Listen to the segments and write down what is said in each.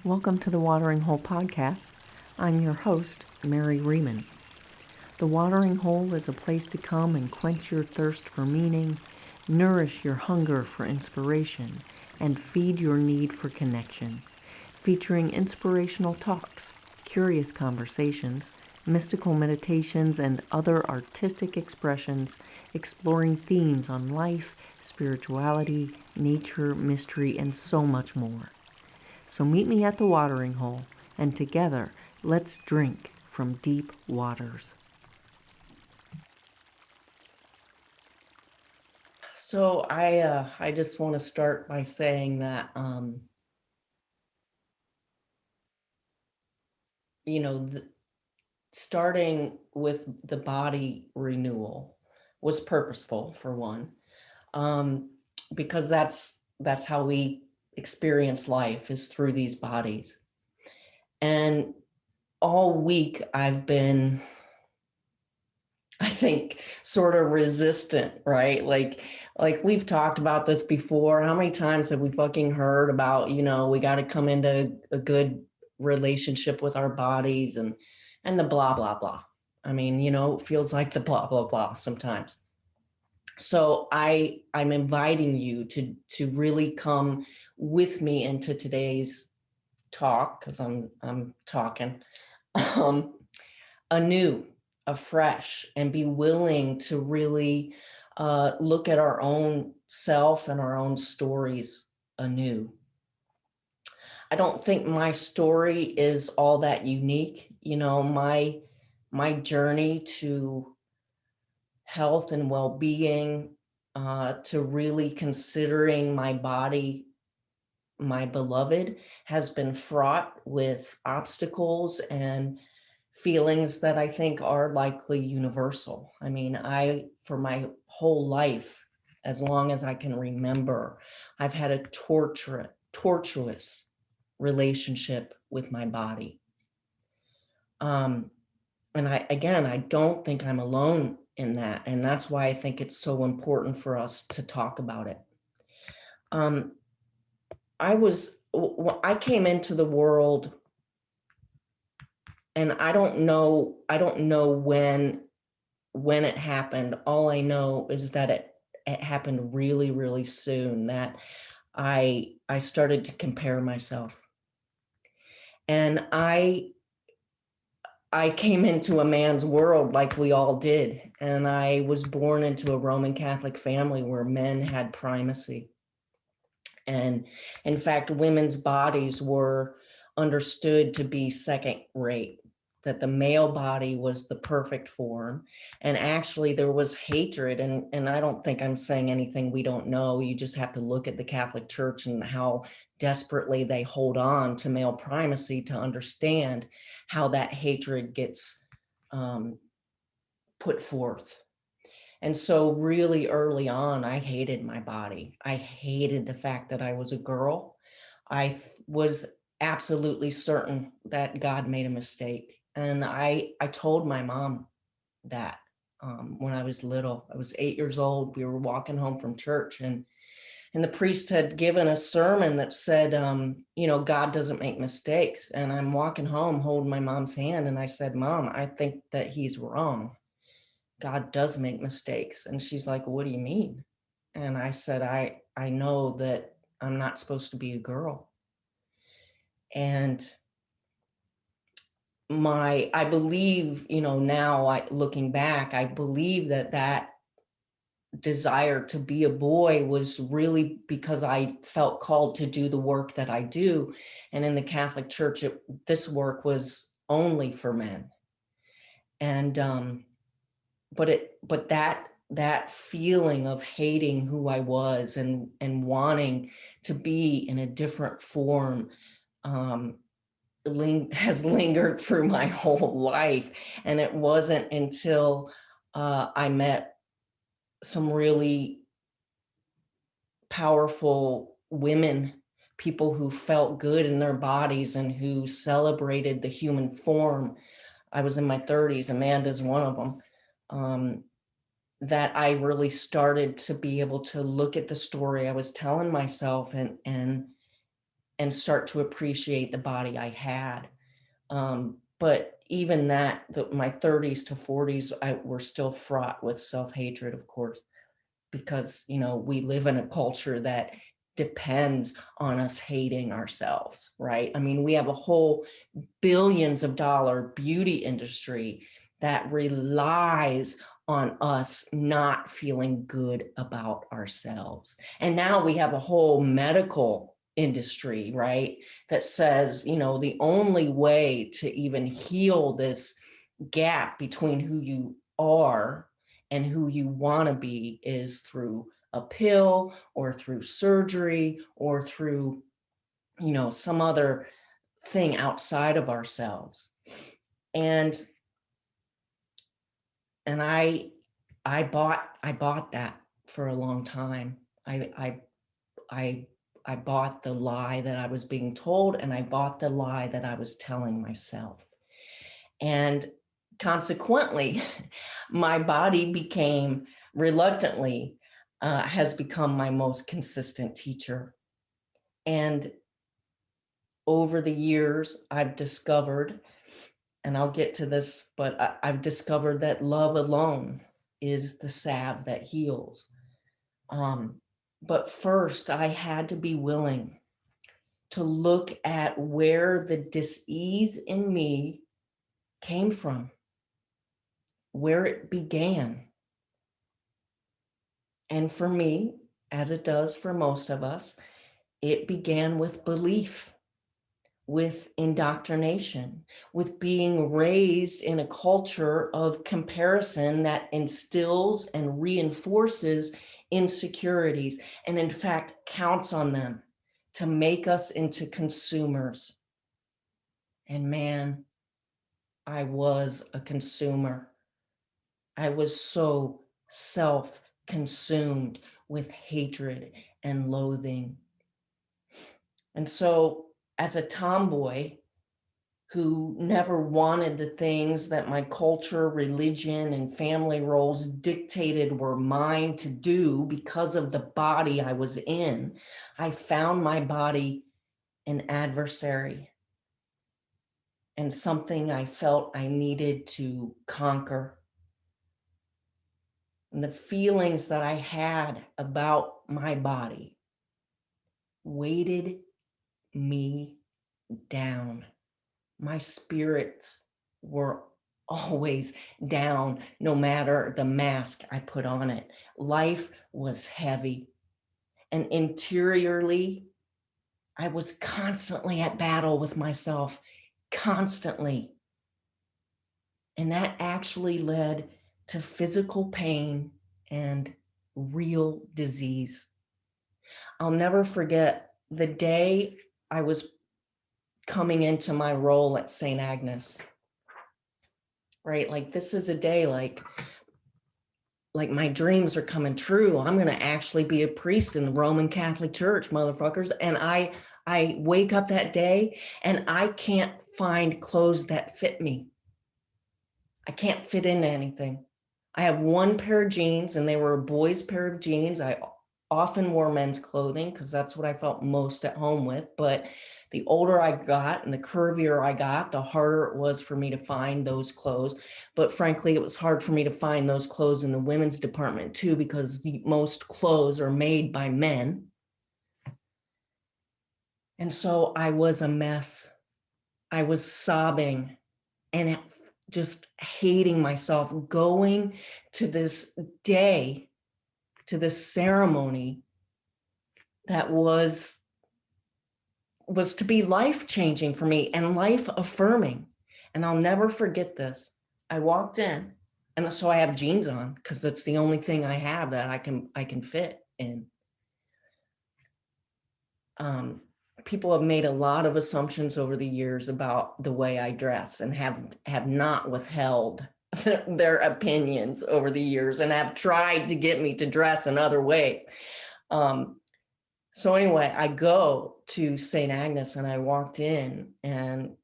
Welcome to the Watering Hole Podcast. I'm your host, Mary Riemann. The Watering Hole is a place to come and quench your thirst for meaning, nourish your hunger for inspiration, and feed your need for connection. Featuring inspirational talks, curious conversations, mystical meditations, and other artistic expressions exploring themes on life, spirituality, nature, mystery, and so much more. So meet me at the watering hole, and together let's drink from deep waters. So I just want to start by saying that starting with the body renewal was purposeful, for one, um, because that's how we experience life, is through these bodies. And all week I've been, I think, sort of resistant, right? Like we've talked about this before. How many times have we fucking heard about, we got to come into a good relationship with our bodies and the blah blah blah. I mean, it feels like the blah blah blah sometimes. So I'm inviting you to really come with me into today's talk, because I'm talking um, anew, afresh, and be willing to really look at our own self and our own stories anew. I don't think my story is all that unique. My journey to health and well-being, to really considering my body my beloved, has been fraught with obstacles and feelings that I think are likely universal. I mean, for my whole life, as long as I can remember, I've had a tortuous relationship with my body. And I don't think I'm alone in that. And that's why I think it's so important for us to talk about it. I came into the world, and I don't know when it happened. All I know is that it happened really, really soon, that I started to compare myself. And I came into a man's world like we all did. And I was born into a Roman Catholic family where men had primacy. And in fact, women's bodies were understood to be second rate, that the male body was the perfect form. And actually there was hatred. And I don't think I'm saying anything we don't know. You just have to look at the Catholic Church and how desperately they hold on to male primacy to understand how that hatred gets put forth. And so really early on, I hated my body. I hated the fact that I was a girl. I was absolutely certain that God made a mistake. And I told my mom that when I was little. I was 8 years old. We were walking home from church, and the priest had given a sermon that said, God doesn't make mistakes. And I'm walking home holding my mom's hand, and I said, Mom, I think that he's wrong. God does make mistakes. And she's like, what do you mean? And I said, I know that I'm not supposed to be a girl. And I believe, now looking back, I believe that desire to be a boy was really because I felt called to do the work that I do. And in the Catholic Church, this work was only for men. And, but that feeling of hating who I was and wanting to be in a different form has lingered through my whole life. And it wasn't until I met some really powerful women, people who felt good in their bodies and who celebrated the human form. I was in my 30s, Amanda's one of them. That I really started to be able to look at the story I was telling myself and and start to appreciate the body I had. But even that, my 30s to 40s, were still fraught with self-hatred, of course, because, we live in a culture that depends on us hating ourselves, right? I mean, we have a whole billions of dollar beauty industry that relies on us not feeling good about ourselves. And now we have a whole medical industry, right, that says, the only way to even heal this gap between who you are and who you want to be is through a pill or through surgery or through, some other thing outside of ourselves. And I bought that for a long time. I bought the lie that I was being told, and I bought the lie that I was telling myself. And consequently, my body became reluctantly has become my most consistent teacher. And over the years, I've discovered, and I'll get to this, but I've discovered that love alone is the salve that heals. But first, I had to be willing to look at where the dis-ease in me came from, where it began. And for me, as it does for most of us, it began with belief, with indoctrination, with being raised in a culture of comparison that instills and reinforces insecurities, and in fact counts on them to make us into consumers. And man, I was a consumer. I was so self-consumed with hatred and loathing. And so as a tomboy who never wanted the things that my culture, religion, and family roles dictated were mine to do because of the body I was in, I found my body an adversary and something I felt I needed to conquer. And the feelings that I had about my body weighted me down. My spirits were always down, no matter the mask I put on it. Life was heavy. And interiorly, I was constantly at battle with myself, constantly. And that actually led to physical pain and real disease. I'll never forget the day I was coming into my role at St. Agnes, right? Like, this is a day like my dreams are coming true. I'm going to actually be a priest in the Roman Catholic Church, motherfuckers. And I wake up that day and I can't find clothes that fit me. I can't fit into anything. I have one pair of jeans, and they were a boy's pair of jeans. I often wore men's clothing because that's what I felt most at home with. But the older I got and the curvier I got, the harder it was for me to find those clothes. But frankly, it was hard for me to find those clothes in the women's department too, because most clothes are made by men. And so I was a mess. I was sobbing and just hating myself, going to this day, to this ceremony that was to be life-changing for me and life-affirming. And I'll never forget this. I walked in, and so I have jeans on because that's the only thing I have that I can fit in. People have made a lot of assumptions over the years about the way I dress and have not withheld their opinions over the years and have tried to get me to dress in other ways. So anyway, I go to St. Agnes and I walked in, and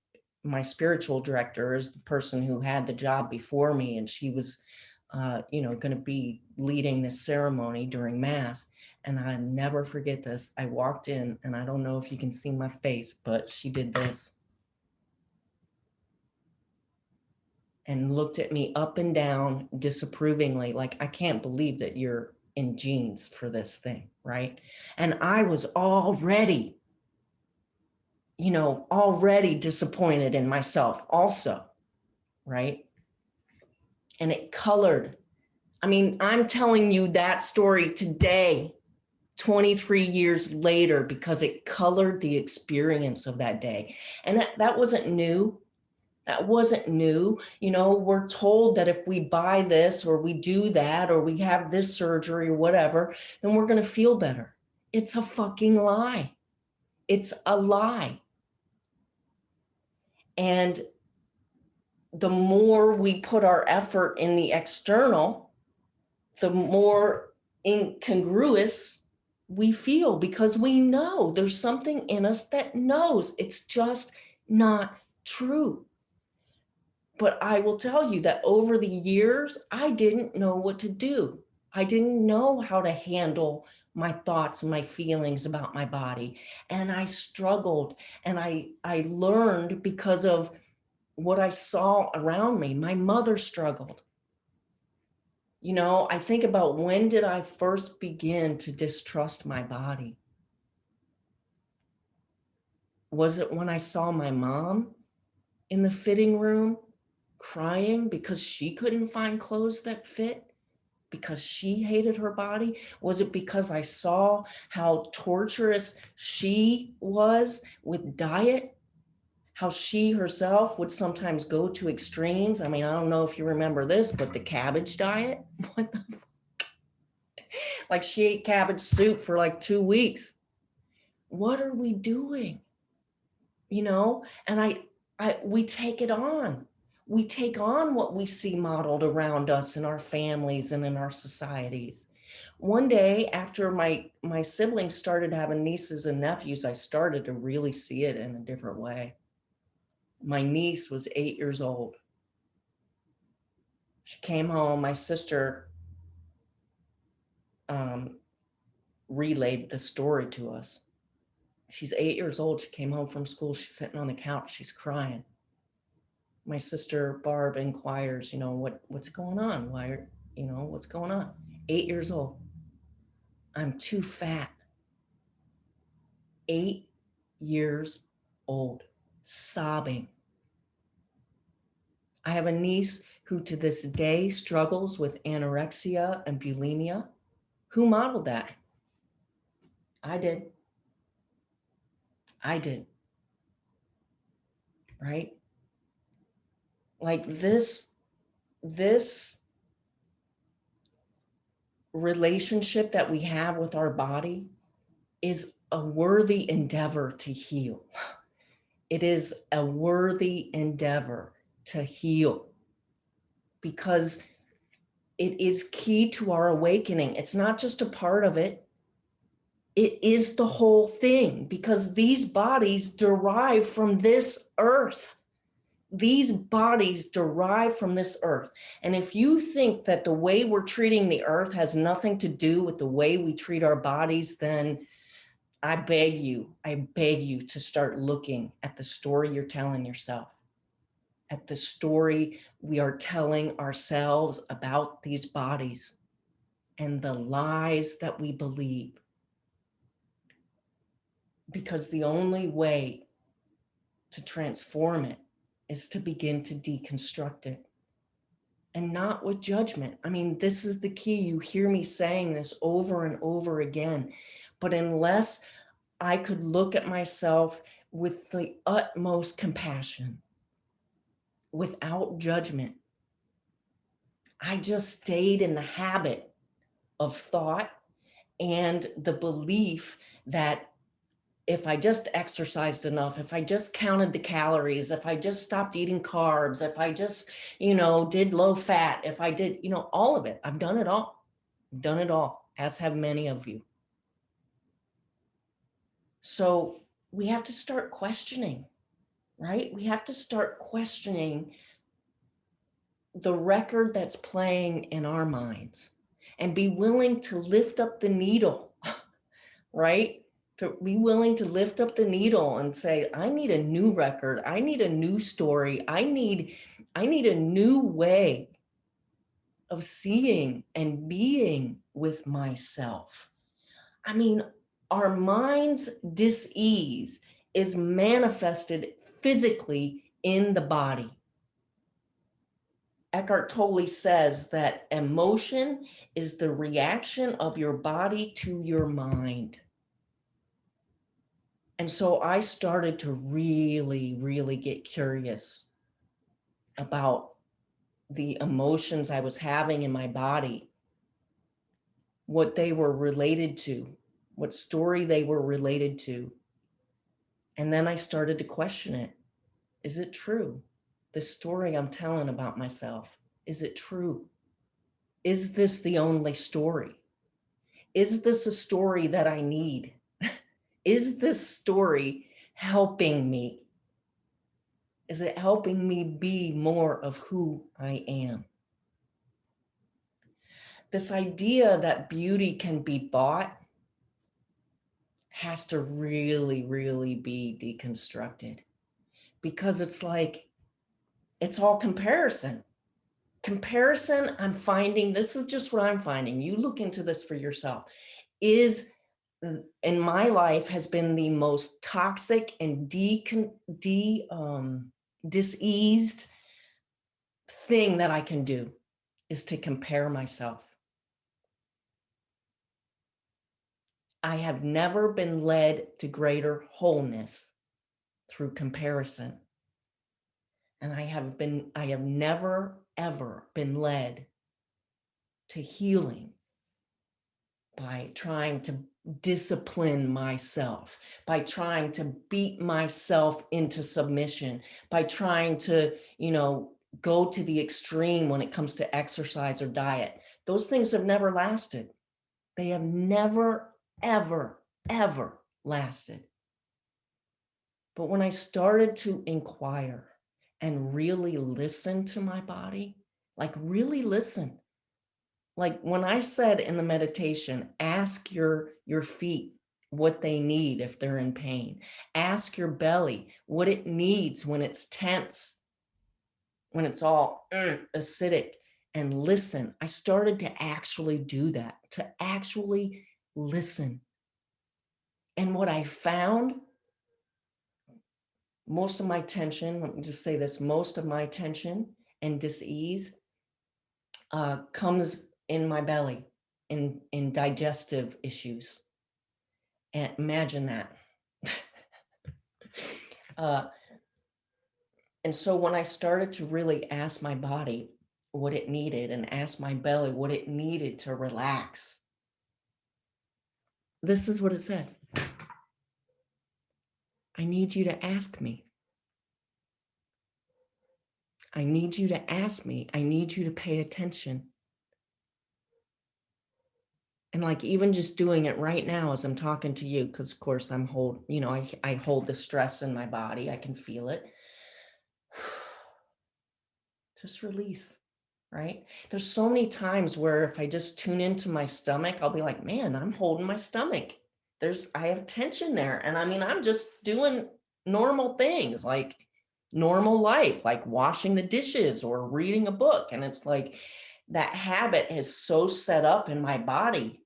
my spiritual director is the person who had the job before me, and she was going to be leading this ceremony during Mass. And I never forget this. I walked in, and I don't know if you can see my face, but she did this and looked at me up and down disapprovingly, like, I can't believe that you're in jeans for this thing, right? And I was already, already disappointed in myself also, right? And it colored. I mean, I'm telling you that story today, 23 years later, because it colored the experience of that day. And that wasn't new. That wasn't new. We're told that if we buy this or we do that or we have this surgery or whatever, then we're going to feel better. It's a fucking lie. It's a lie. And the more we put our effort in the external, the more incongruous we feel, because we know there's something in us that knows it's just not true. But I will tell you that over the years, I didn't know what to do. I didn't know how to handle my thoughts and my feelings about my body. And I struggled, and I learned because of what I saw around me. My mother struggled. I think about, when did I first begin to distrust my body? Was it when I saw my mom in the fitting room crying because she couldn't find clothes that fit, because she hated her body? Was it because I saw how torturous she was with diet? How she herself would sometimes go to extremes. I mean, I don't know if you remember this, but the cabbage diet. What the Like, she ate cabbage soup for like 2 weeks. What are we doing? And we take it on. We take on what we see modeled around us in our families and in our societies. One day, after my siblings started having nieces and nephews, I started to really see it in a different way. My niece was 8 years old. She came home. My sister relayed the story to us. She's 8 years old. She came home from school. She's sitting on the couch. She's crying. My sister Barb inquires, what's going on? What's going on? 8 years old. I'm too fat. 8 years old, sobbing. I have a niece who to this day struggles with anorexia and bulimia. Who modeled that? I did. Right? Like, this relationship that we have with our body is a worthy endeavor to heal. It is a worthy endeavor to heal, because it is key to our awakening. It's not just a part of it. It is the whole thing, because these bodies derive from this earth. These bodies derive from this earth. And if you think that the way we're treating the earth has nothing to do with the way we treat our bodies, then I beg you to start looking at the story you're telling yourself, at the story we are telling ourselves about these bodies and the lies that we believe. Because the only way to transform it is to begin to deconstruct it, and not with judgment. I mean, this is the key. You hear me saying this over and over again, but unless I could look at myself with the utmost compassion, without judgment, I just stayed in the habit of thought and the belief that if I just exercised enough, if I just counted the calories, if I just stopped eating carbs, if I just, did low fat, if I did, all of it, I've done it all. I've done it all, as have many of you. So we have to start questioning, right? We have to start questioning the record that's playing in our minds, and be willing to lift up the needle right? To be willing to lift up the needle and say, I need a new record. I need a new story. I need a new way of seeing and being with myself. I mean, our mind's dis-ease is manifested physically in the body. Eckhart Tolle says that emotion is the reaction of your body to your mind. And so I started to really, really get curious about the emotions I was having in my body, what they were related to, what story they were related to. And then I started to question it. Is it true? The story I'm telling about myself, is it true? Is this the only story? Is this a story that I need? Is this story helping me? Is it helping me be more of who I am? This idea that beauty can be bought has to really, really be deconstructed, because it's like, it's all comparison. Comparison, I'm finding, this is just what I'm finding. You look into this for yourself, is in my life has been the most toxic and diseased thing that I can do, is to compare myself. I have never been led to greater wholeness through comparison. And I have never, ever been led to healing by trying to discipline myself, by trying to beat myself into submission, by trying to, go to the extreme when it comes to exercise or diet. Those things have never lasted. They have never, ever, ever lasted. But when I started to inquire and really listen to my body, like really listen, like when I said in the meditation, ask your feet what they need if they're in pain. Ask your belly what it needs when it's tense, when it's all acidic, and listen. I started to actually do that, to actually listen. And what I found, most of my tension, let me just say this, most of my tension and dis-ease comes in my belly, in digestive issues. And imagine that. uh, and so when I started to really ask my body what it needed and ask my belly what it needed to relax, this is what it said. I need you to ask me. I need you to ask me. I need you to pay attention. And like even just doing it right now as I'm talking to you, because of course I hold the stress in my body. I can feel it. Just release, right? There's so many times where if I just tune into my stomach, I'll be like, man, I'm holding my stomach. I have tension there. And I mean, I'm just doing normal things like normal life, like washing the dishes or reading a book. And it's like that habit is so set up in my body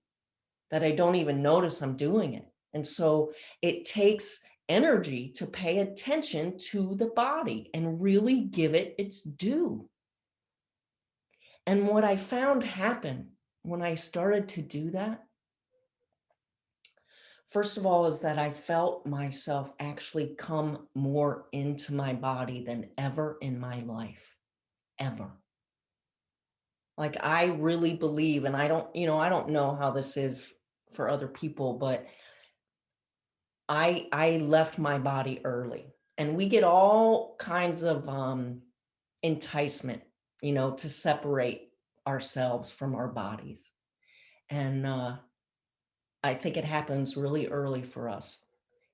that I don't even notice I'm doing it. And so it takes energy to pay attention to the body and really give it its due. And what I found happen when I started to do that, first of all, is that I felt myself actually come more into my body than ever in my life, ever. Like I really believe, and I don't know how this is for other people, but I left my body early, and we get all kinds of enticement, to separate ourselves from our bodies. And I think it happens really early for us.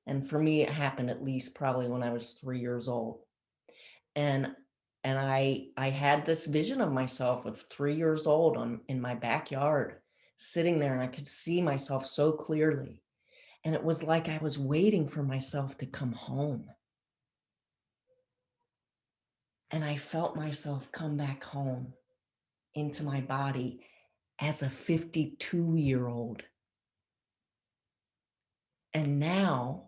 And for me, it happened at least probably when I was 3 years old. And I had this vision of myself of 3 years old in my backyard, sitting there, and I could see myself so clearly. And it was like I was waiting for myself to come home. And I felt myself come back home into my body as a 52-year-old. And now,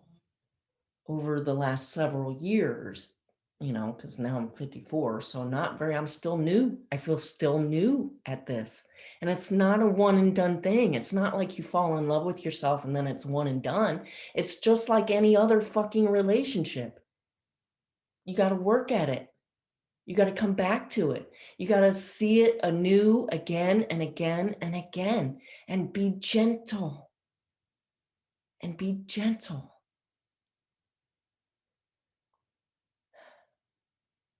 over the last several years, because now I'm 54, so I'm still new. I feel still new at this. And it's not a one and done thing. It's not like you fall in love with yourself and then it's one and done. It's just like any other fucking relationship. You got to work at it. You got to come back to it. You got to see it anew again and again and again, and be gentle. And be gentle.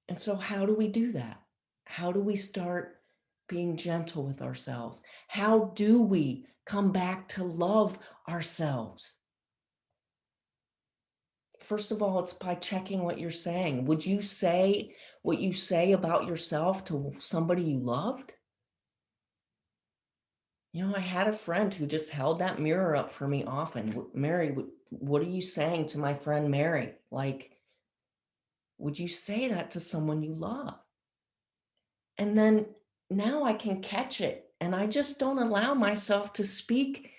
And so how do we do that? How do we start being gentle with ourselves? How do we come back to love ourselves? First of all, it's by checking what you're saying. Would you say what you say about yourself to somebody you loved? I had a friend who just held that mirror up for me often. Mary, what are you saying to my friend Mary? Like, would you say that to someone you love? And then now I can catch it. And I just don't allow myself to speak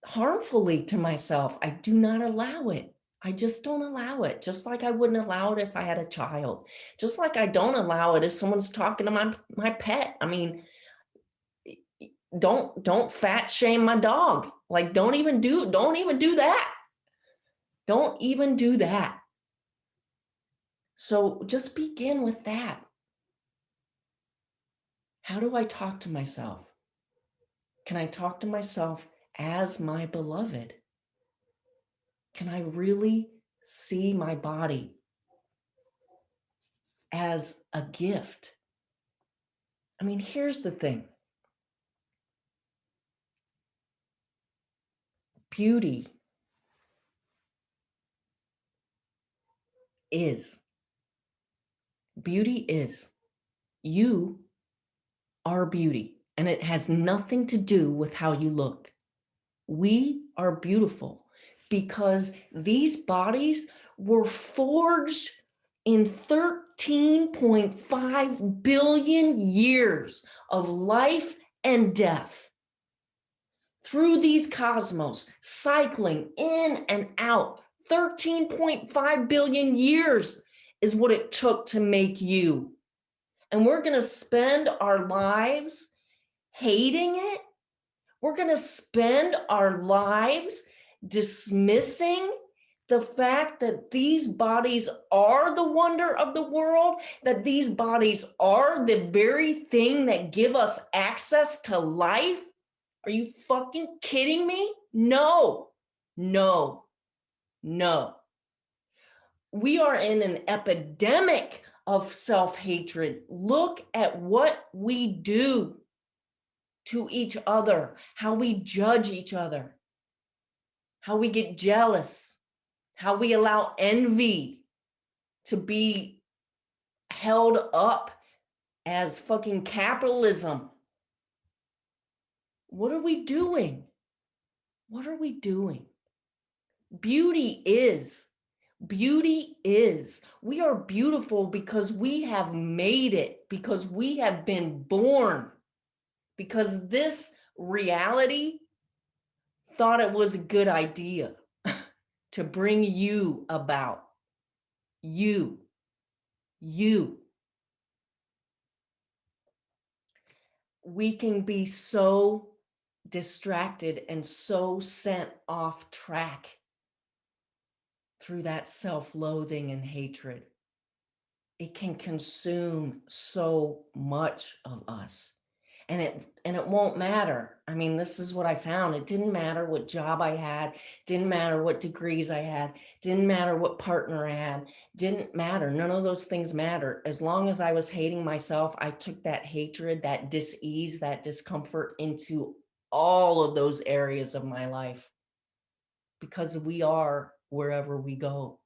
harmfully to myself. I do not allow it. I just don't allow it. Just like I wouldn't allow it if I had a child. Just like I don't allow it if someone's talking to my pet. I mean, don't fat shame my dog. Like don't even do that. Don't even do that. So just begin with that. How do I talk to myself? Can I talk to myself as my beloved? Can I really see my body as a gift? I mean, here's the thing. Beauty is. Beauty is. You are beauty, and it has nothing to do with how you look. We are beautiful because these bodies were forged in 13.5 billion years of life and death through these cosmos, cycling in and out. 13.5 billion years is what it took to make you. And we're going to spend our lives hating it. We're going to spend our lives dismissing the fact that these bodies are the wonder of the world, that these bodies are the very thing that give us access to life. Are you fucking kidding me? No. We are in an epidemic of self-hatred. Look at what we do to each other, how we judge each other, how we get jealous, how we allow envy to be held up as fucking capitalism. What are we doing? What are we doing? Beauty is. We are beautiful because we have made it, because we have been born, because this reality thought it was a good idea to bring you about. You. We can be so distracted and so sent off track through that self-loathing and hatred. It can consume so much of us. And it won't matter. I mean, this is what I found. It didn't matter what job I had, didn't matter what degrees I had, didn't matter what partner I had, didn't matter. None of those things matter. As long as I was hating myself, I took that hatred, that dis-ease, that discomfort into all of those areas of my life, because we are wherever we go.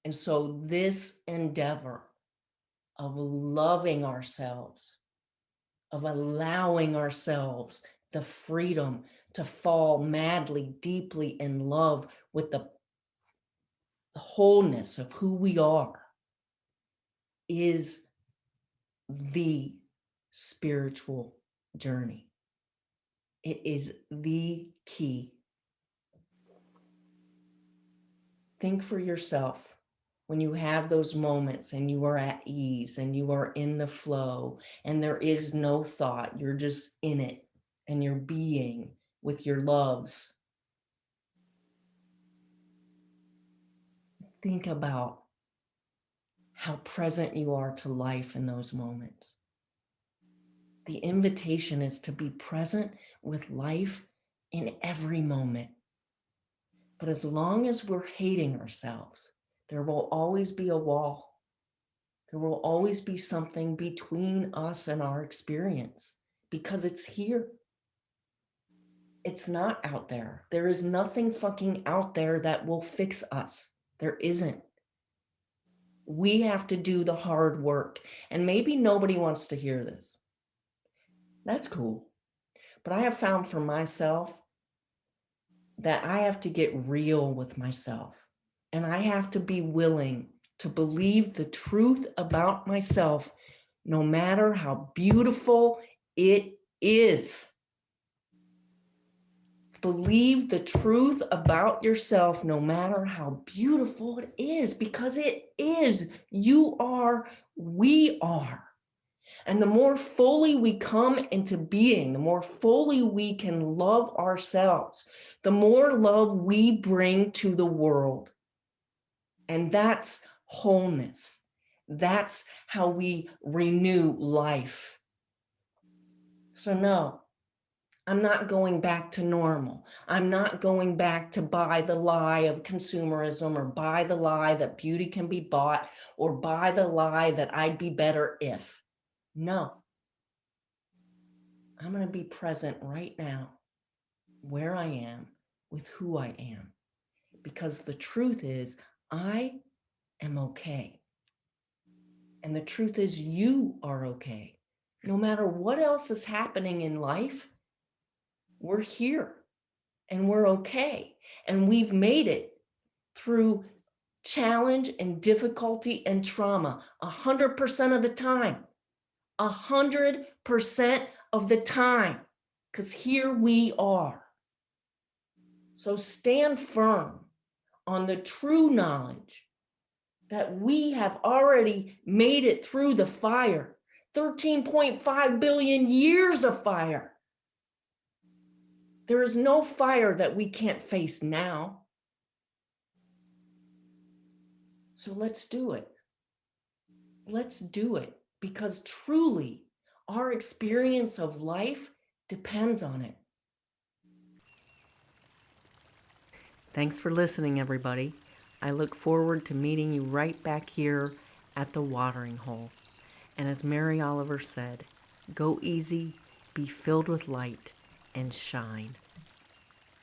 And so this endeavor of loving ourselves, of allowing ourselves the freedom to fall madly, deeply in love with the wholeness of who we are is the spiritual journey. It is the key. Think for yourself when you have those moments and you are at ease and you are in the flow and there is no thought, you're just in it and you're being with your loves. Think about how present you are to life in those moments. The invitation is to be present with life in every moment. But as long as we're hating ourselves, there will always be a wall. There will always be something between us and our experience because it's here. It's not out there. There is nothing fucking out there that will fix us. There isn't. We have to do the hard work. And maybe nobody wants to hear this. That's cool. But I have found for myself that I have to get real with myself. And I have to be willing to believe the truth about myself, no matter how beautiful it is. Believe the truth about yourself, no matter how beautiful it is, because it is. You are, we are. And the more fully we come into being, the more fully we can love ourselves, the more love we bring to the world. And that's wholeness. That's how we renew life. So no, I'm not going back to normal. I'm not going back to buy the lie of consumerism or buy the lie that beauty can be bought or buy the lie that I'd be better if. No. I'm going to be present right now, where I am, with who I am. Because the truth is, I am okay. And the truth is, you are okay. No matter what else is happening in life, we're here and we're okay. And we've made it through challenge and difficulty and trauma 100% of the time. 100% of the time. Because here we are. So stand firm on the true knowledge that we have already made it through the fire, 13.5 billion years of fire. There is no fire that we can't face now. So let's do it. Let's do it because truly our experience of life depends on it. Thanks for listening, everybody. I look forward to meeting you right back here at the watering hole. And as Mary Oliver said, go easy, be filled with light, and shine.